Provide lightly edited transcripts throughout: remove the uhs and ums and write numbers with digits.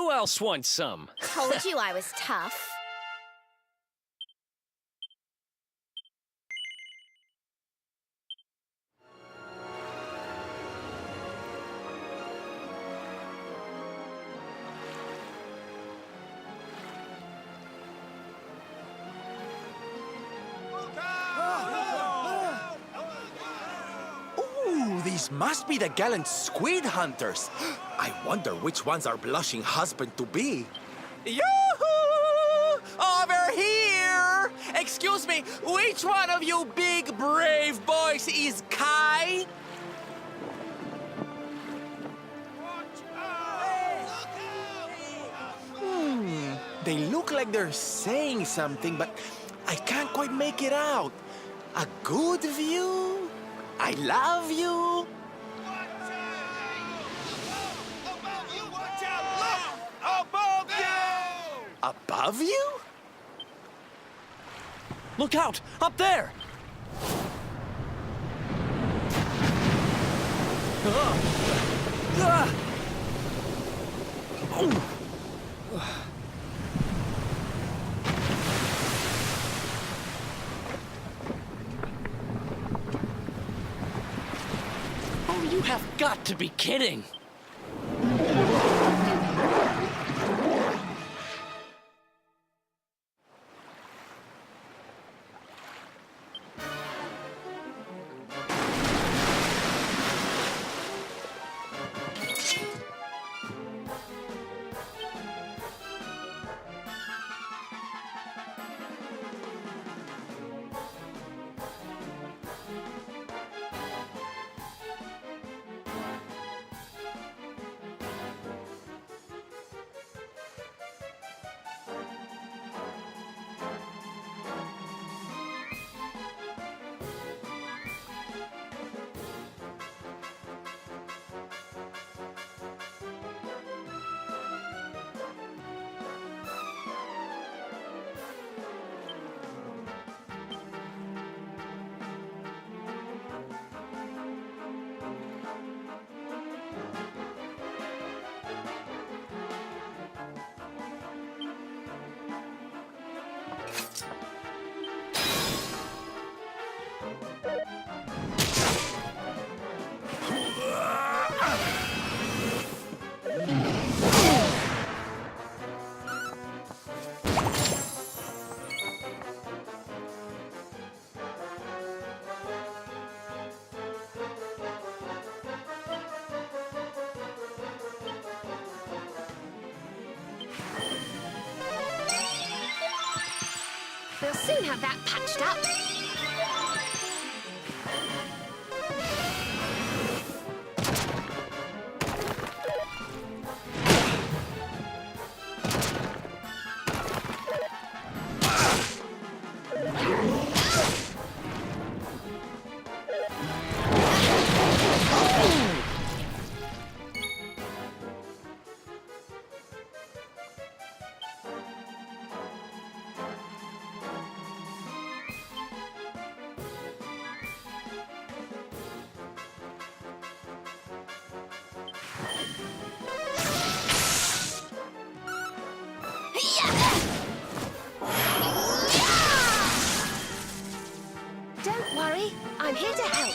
Who else wants some? Told you I was tough. These must be the gallant squid hunters. I wonder which ones are blushing husband-to-be. Yoo-hoo! Over here! Excuse me, which one of you big brave boys is Kai? They look like they're saying something, but I can't quite make it out. A good view? I love you? Above you? Look out! Up there! Oh, you have got to be kidding! We'll soon have that patched up. Don't worry, I'm here to help.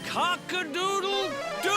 Cock-a-doodle-doo!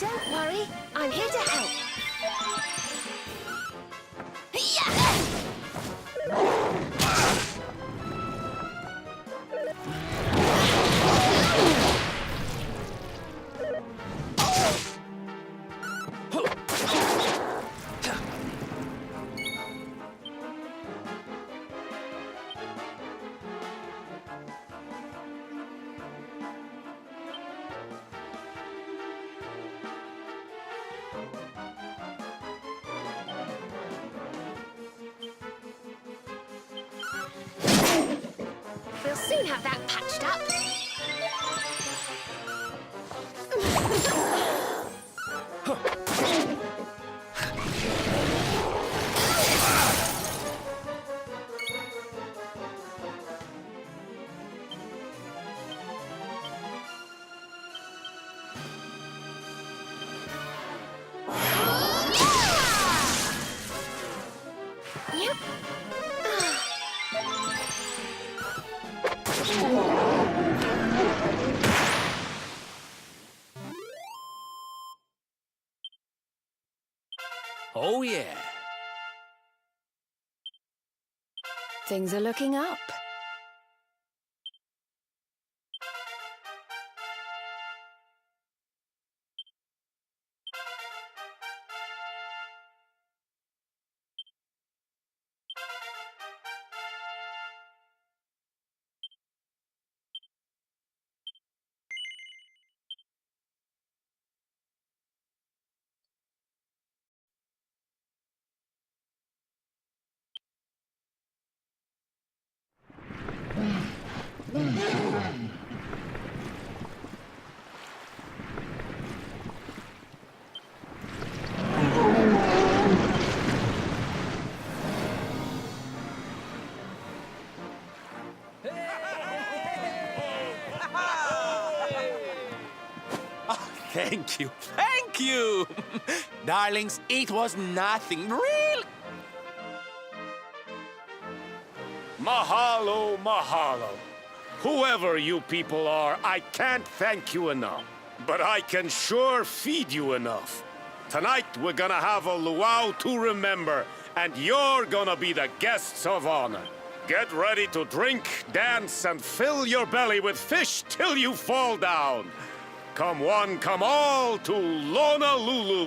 Don't worry, I'm here to help. We'll soon have that patched up. Yep. Oh, yeah. Things are looking up. Thank you, thank you! Darlings, it was nothing, really. Mahalo, mahalo. Whoever you people are, I can't thank you enough. But I can sure feed you enough. Tonight, we're gonna have a luau to remember, and you're gonna be the guests of honor. Get ready to drink, dance, and fill your belly with fish till you fall down. Come one, come all to Honolulu.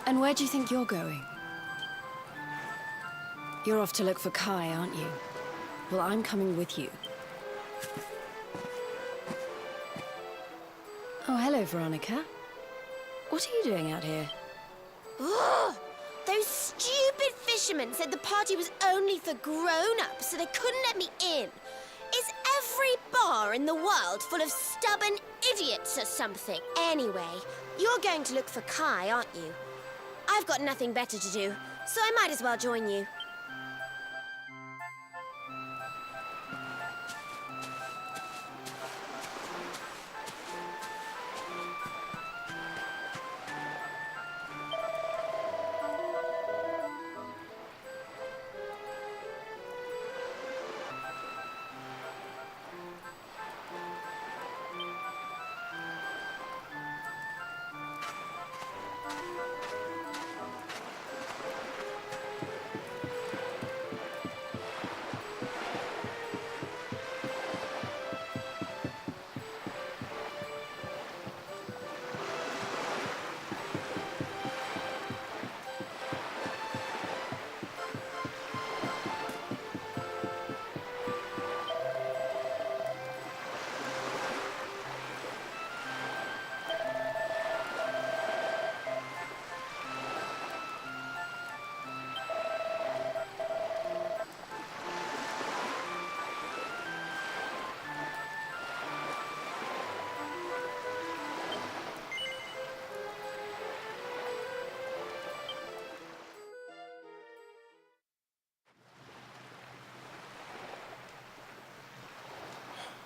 And where do you think you're going? You're off to look for Kai, aren't you? Well, I'm coming with you. Oh, hello, Veronica. What are you doing out here? Ugh! Those stupid fishermen said the party was only for grown-ups, so they couldn't let me in. Is every bar in the world full of stubborn idiots or something? Anyway, you're going to look for Kai, aren't you? I've got nothing better to do, so I might as well join you.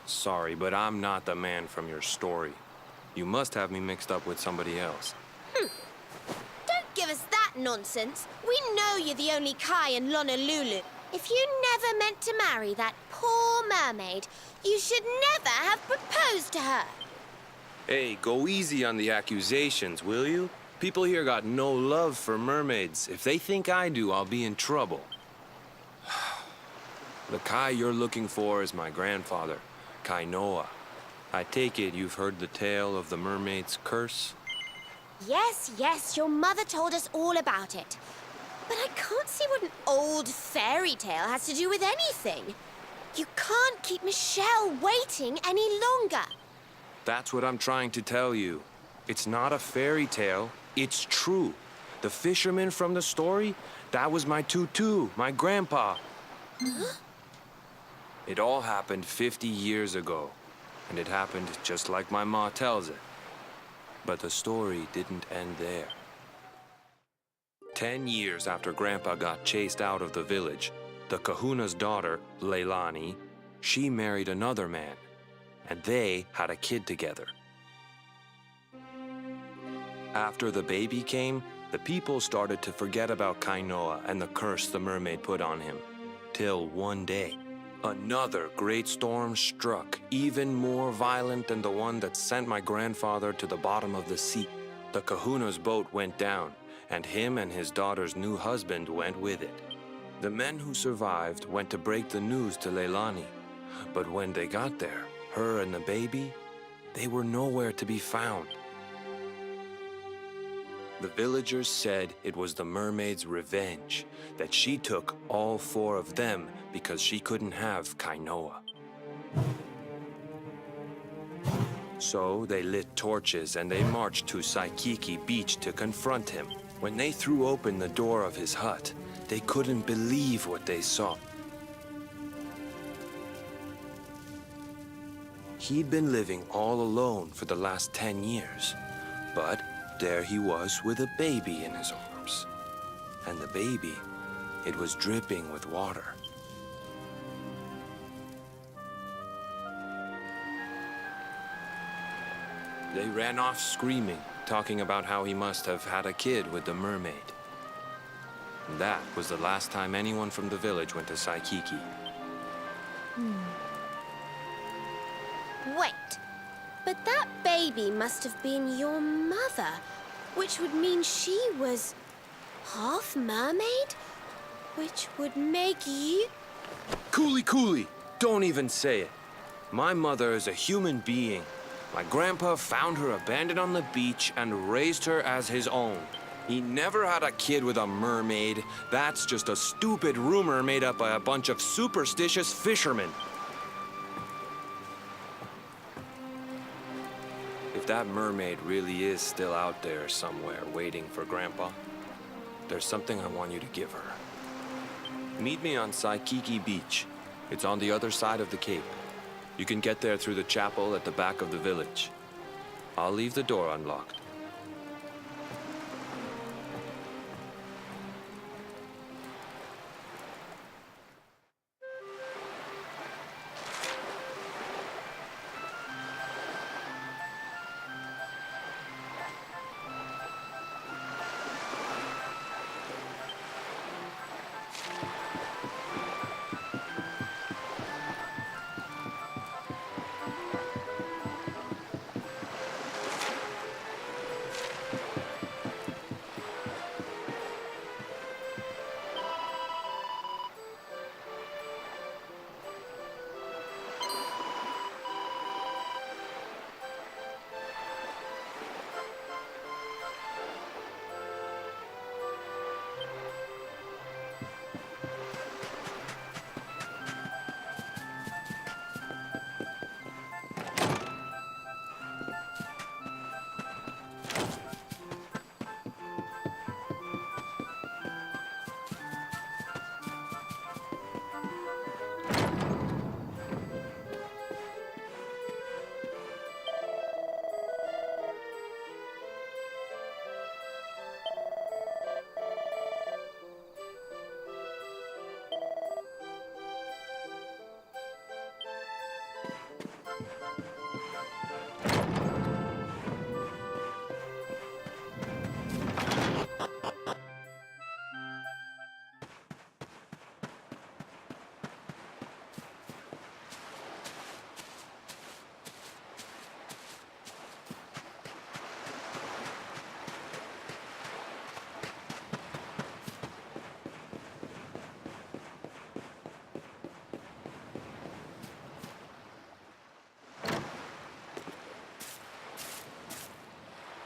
Sorry, but I'm not the man from your story. You must have me mixed up with somebody else. Don't give us that nonsense. We know you're the only Kai in Honolulu. If you never meant to marry that poor mermaid, you should never have proposed to her. Hey, go easy on the accusations, will you? People here got no love for mermaids. If they think I do, I'll be in trouble. The Kai you're looking for is my grandfather, Kai Noah. I take it you've heard the tale of the mermaid's curse? Yes, yes, your mother told us all about it. But I can't see what an old fairy tale has to do with anything. You can't keep Michelle waiting any longer. That's what I'm trying to tell you. It's not a fairy tale, it's true. The fisherman from the story, that was my tutu, my grandpa. Huh? It all happened 50 years ago, and it happened just like my ma tells it. But the story didn't end there. 10 years after Grandpa got chased out of the village, the kahuna's daughter, Leilani, she married another man, and they had a kid together. After the baby came, the people started to forget about Kainoa and the curse the mermaid put on him. Till one day, another great storm struck, even more violent than the one that sent my grandfather to the bottom of the sea. The kahuna's boat went down, and him and his daughter's new husband went with it. The men who survived went to break the news to Leilani, but when they got there, her and the baby, they were nowhere to be found. The villagers said it was the mermaid's revenge, that she took all 4 of them because she couldn't have Kainoa. So they lit torches and they marched to Saikiki Beach to confront him. When they threw open the door of his hut, they couldn't believe what they saw. He'd been living all alone for the last 10 years, but there he was with a baby in his arms. And the baby, it was dripping with water. They ran off screaming, talking about how he must have had a kid with the mermaid. And that was the last time anyone from the village went to Saikiki. Wait, but that baby must have been your mother, which would mean she was half mermaid, which would make you... Cooley, don't even say it. My mother is a human being. My grandpa found her abandoned on the beach and raised her as his own. He never had a kid with a mermaid. That's just a stupid rumor made up by a bunch of superstitious fishermen. If that mermaid really is still out there somewhere waiting for Grandpa, there's something I want you to give her. Meet me on Saikiki Beach. It's on the other side of the cape. You can get there through the chapel at the back of the village. I'll leave the door unlocked.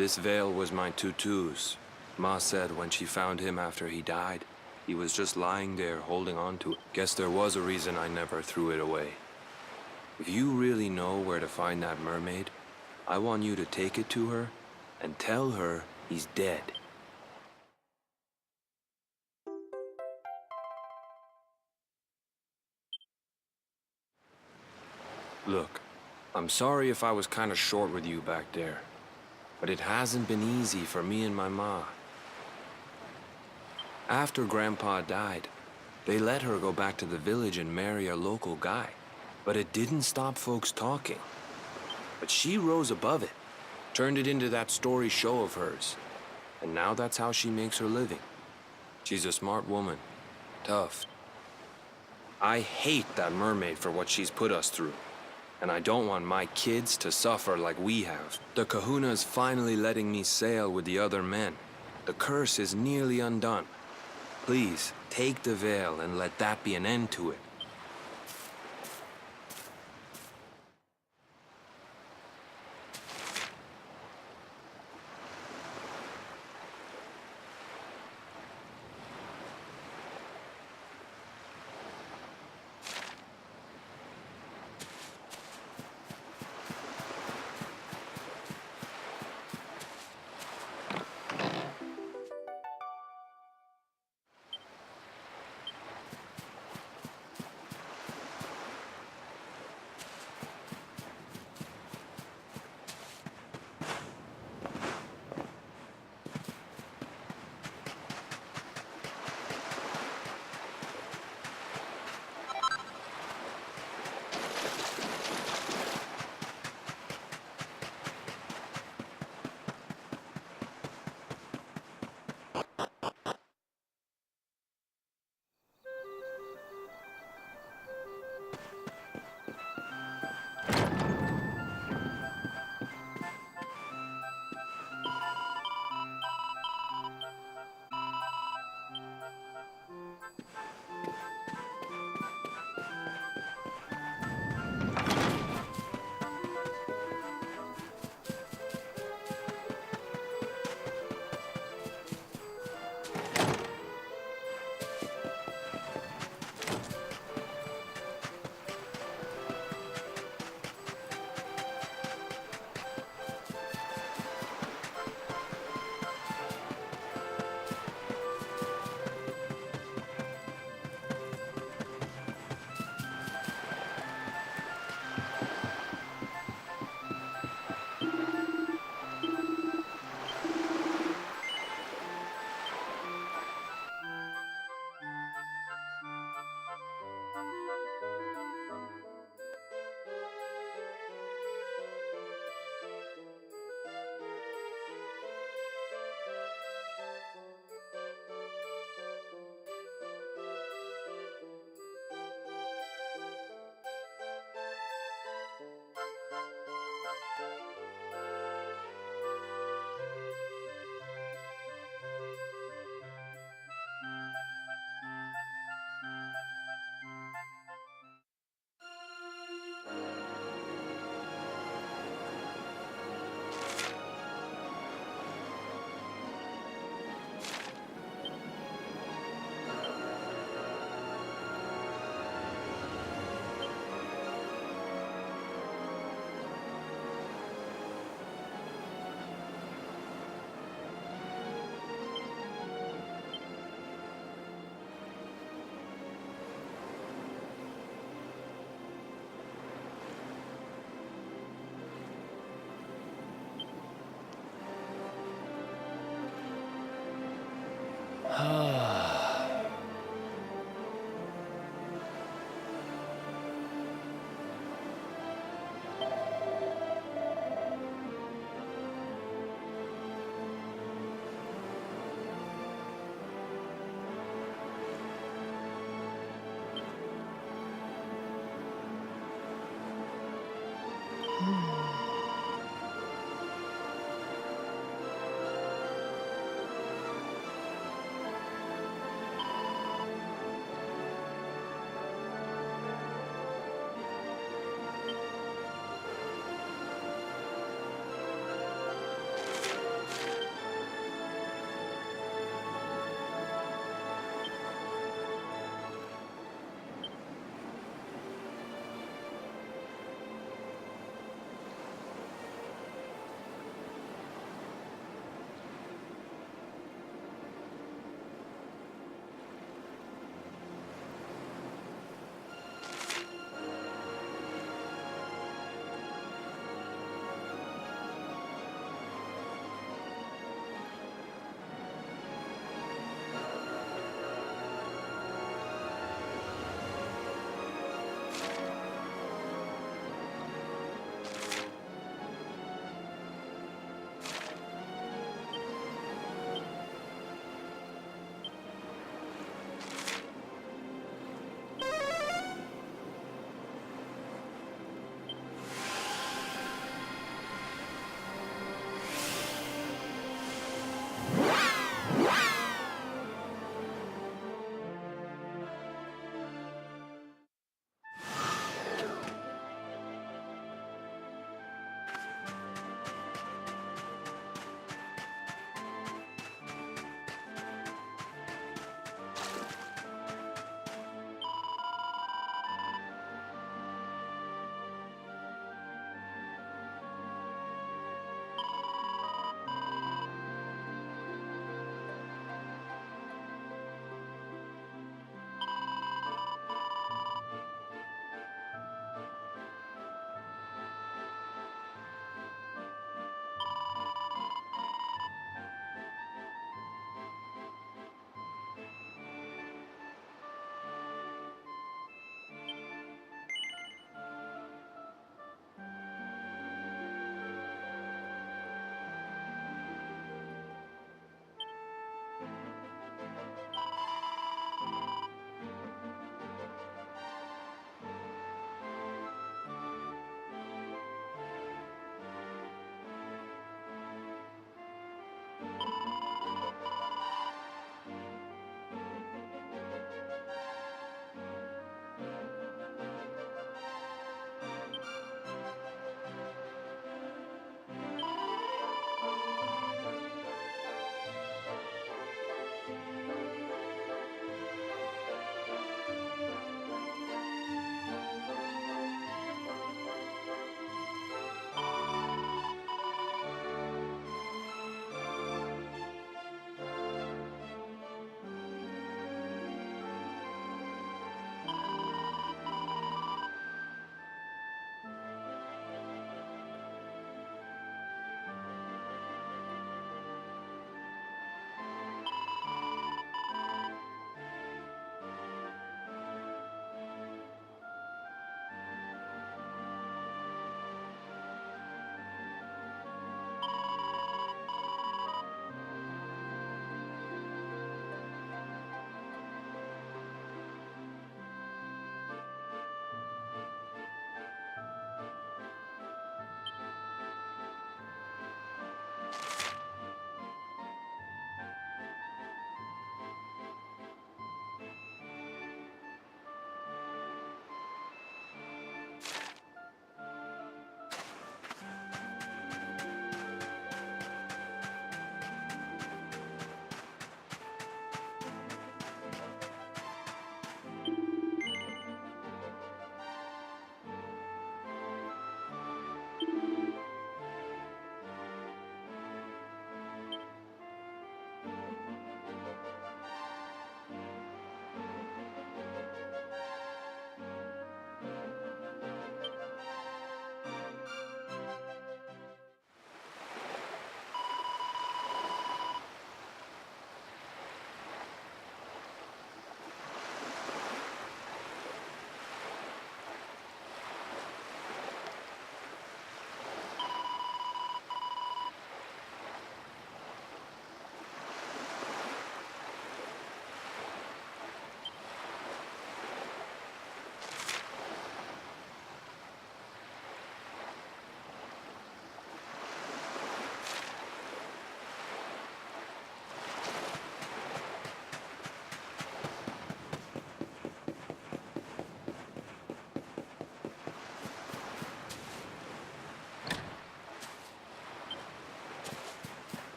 This veil was my tutu's. Ma said when she found him after he died, he was just lying there holding on to it. Guess there was a reason I never threw it away. If you really know where to find that mermaid, I want you to take it to her and tell her he's dead. Look, I'm sorry if I was kind of short with you back there, but it hasn't been easy for me and my ma. After Grandpa died, they let her go back to the village and marry a local guy, but it didn't stop folks talking. But she rose above it, turned it into that story show of hers, and now that's how she makes her living. She's a smart woman, tough. I hate that mermaid for what she's put us through. And I don't want my kids to suffer like we have. The kahuna's finally letting me sail with the other men. The curse is nearly undone. Please, take the veil and let that be an end to it.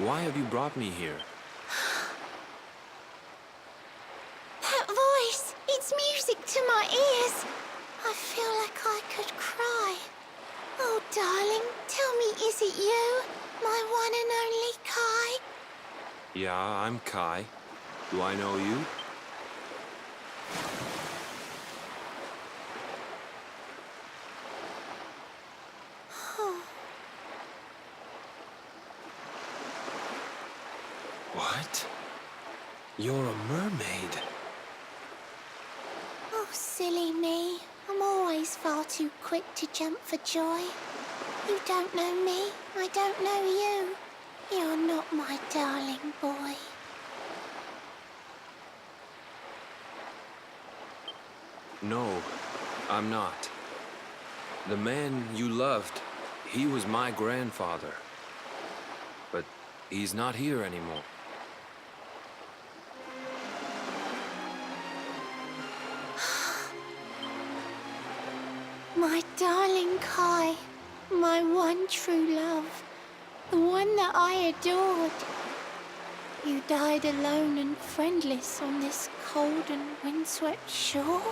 Why have you brought me here? That voice! It's music to my ears! I feel like I could cry. Oh, darling, tell me, is it you? My one and only Kai? Yeah, I'm Kai. Do I know you? What? You're a mermaid. Oh, silly me. I'm always far too quick to jump for joy. You don't know me. I don't know you. You're not my darling boy. No, I'm not. The man you loved, he was my grandfather. But he's not here anymore. My darling Kai, my one true love, the one that I adored. You died alone and friendless on this cold and windswept shore?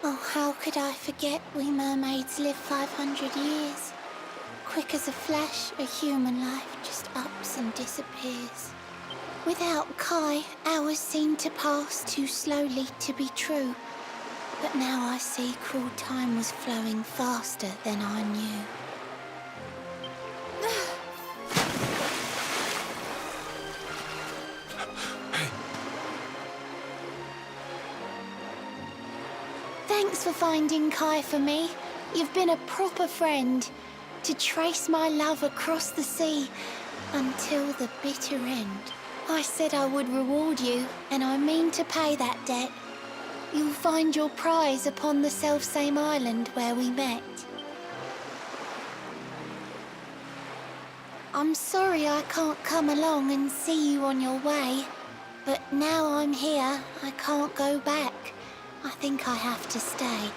Oh, how could I forget we mermaids live 500 years? Quick as a flash, a human life just ups and disappears. Without Kai, hours seem to pass too slowly to be true. But now I see cruel time was flowing faster than I knew. Thanks for finding Kai for me. You've been a proper friend. To trace my love across the sea until the bitter end. I said I would reward you, and I mean to pay that debt. You'll find your prize upon the selfsame island where we met. I'm sorry I can't come along and see you on your way, but now I'm here, I can't go back. I think I have to stay.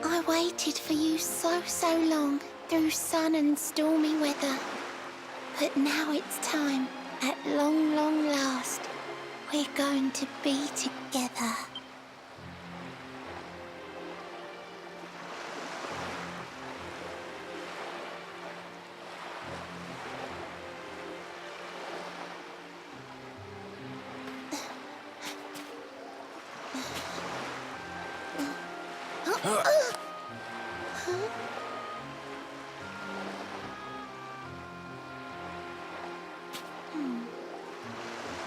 I waited for you so long, through sun and stormy weather. But now it's time, at long last, we're going to be together.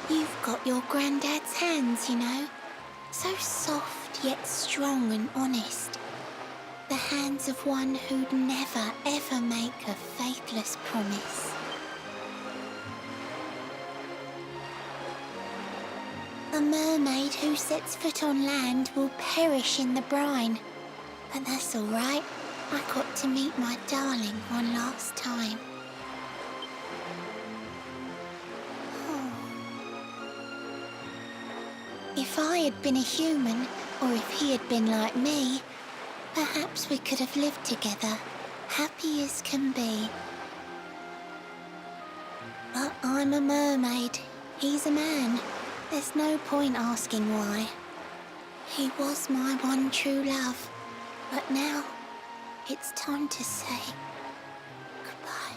You've got your granddad's hands, you know. So soft yet strong and honest. The hands of one who'd never ever make a faithless promise. A mermaid who sets foot on land will perish in the brine. But that's all right. I got to meet my darling one last time. If I had been a human, or if he had been like me, perhaps we could have lived together, happy as can be. But I'm a mermaid. He's a man. There's no point asking why. He was my one true love. But now, it's time to say goodbye.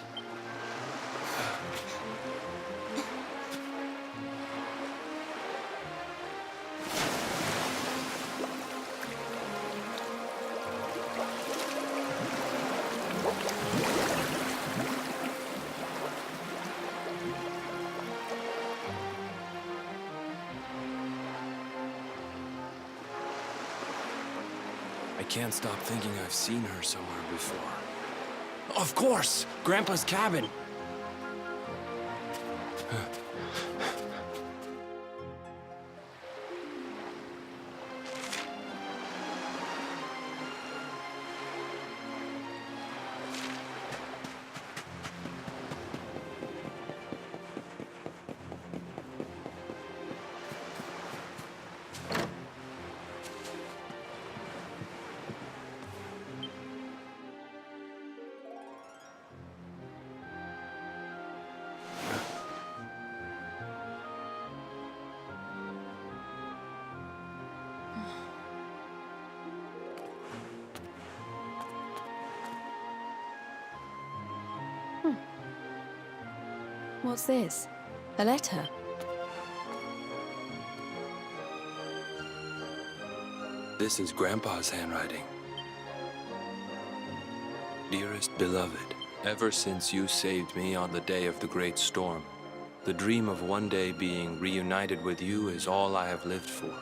I can't stop thinking I've seen her somewhere before. Of course! Grandpa's cabin! What's this? A letter? This is Grandpa's handwriting. Dearest beloved, ever since you saved me on the day of the great storm, the dream of one day being reunited with you is all I have lived for.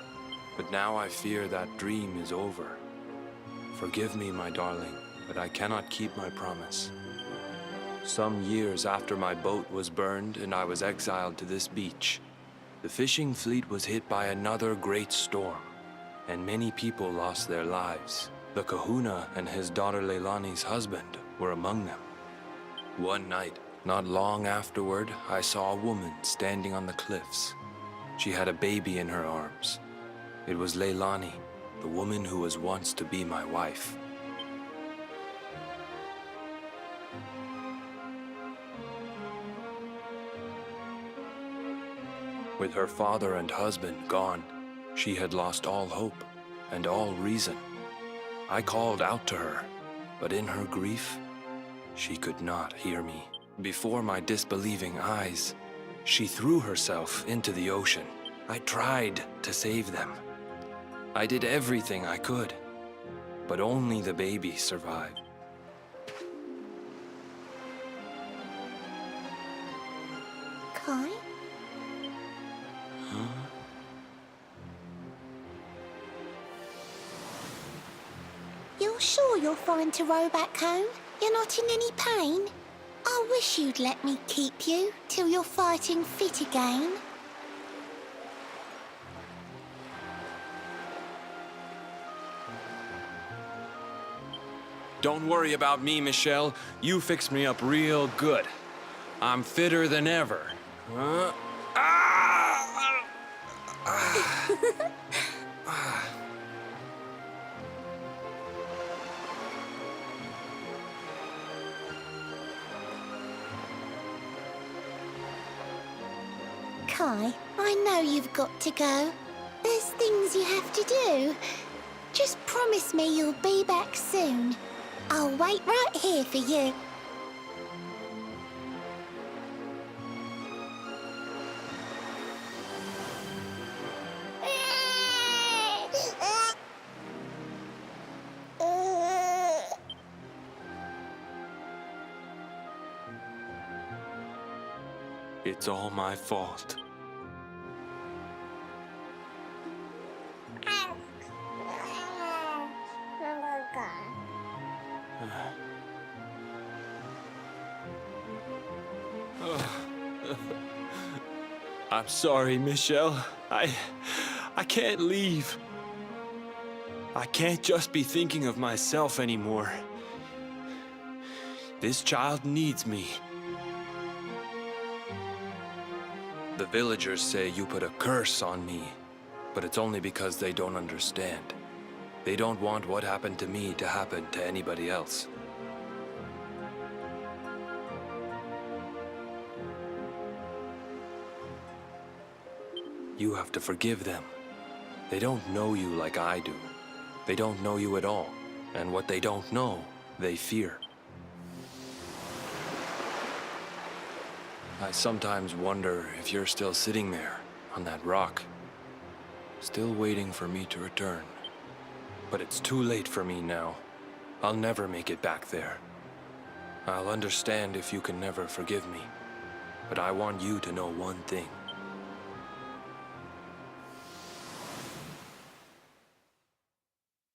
But now I fear that dream is over. Forgive me, my darling, but I cannot keep my promise. Some years after my boat was burned and I was exiled to this beach, the fishing fleet was hit by another great storm, and many people lost their lives. The kahuna and his daughter Leilani's husband were among them. One night, not long afterward, I saw a woman standing on the cliffs. She had a baby in her arms. It was Leilani, the woman who was once to be my wife. With her father and husband gone, she had lost all hope and all reason. I called out to her, but in her grief, she could not hear me. Before my disbelieving eyes, she threw herself into the ocean. I tried to save them. I did everything I could, but only the baby survived. Kai? You're sure you're fine to row back home? You're not in any pain? I wish you'd let me keep you till you're fighting fit again. Don't worry about me, Michelle. You fixed me up real good. I'm fitter than ever. Kai, I know you've got to go. There's things you have to do. Just promise me you'll be back soon. I'll wait right here for you. It's all my fault. I'm sorry, Michelle. I can't leave. I can't just be thinking of myself anymore. This child needs me. The villagers say you put a curse on me, but it's only because they don't understand. They don't want what happened to me to happen to anybody else. You have to forgive them. They don't know you like I do. They don't know you at all, and what they don't know, they fear. I sometimes wonder if you're still sitting there, on that rock, still waiting for me to return. But it's too late for me now. I'll never make it back there. I'll understand if you can never forgive me, but I want you to know one thing.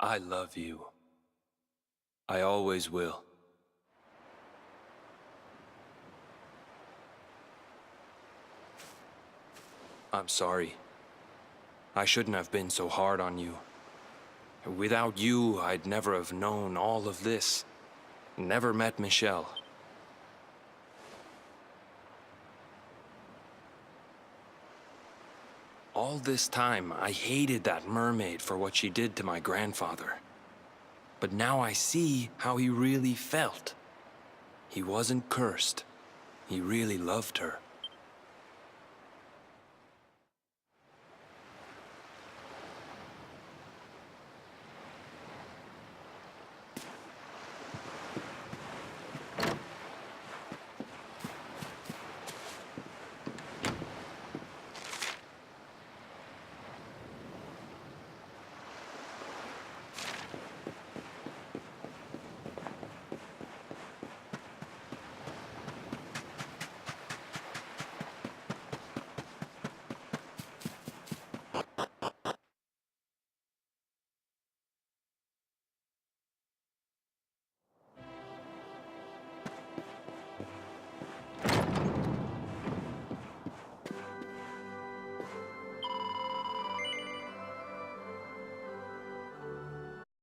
I love you. I always will. I'm sorry. I shouldn't have been so hard on you. Without you, I'd never have known all of this. Never met Michelle. All this time, I hated that mermaid for what she did to my grandfather. But now I see how he really felt. He wasn't cursed. He really loved her.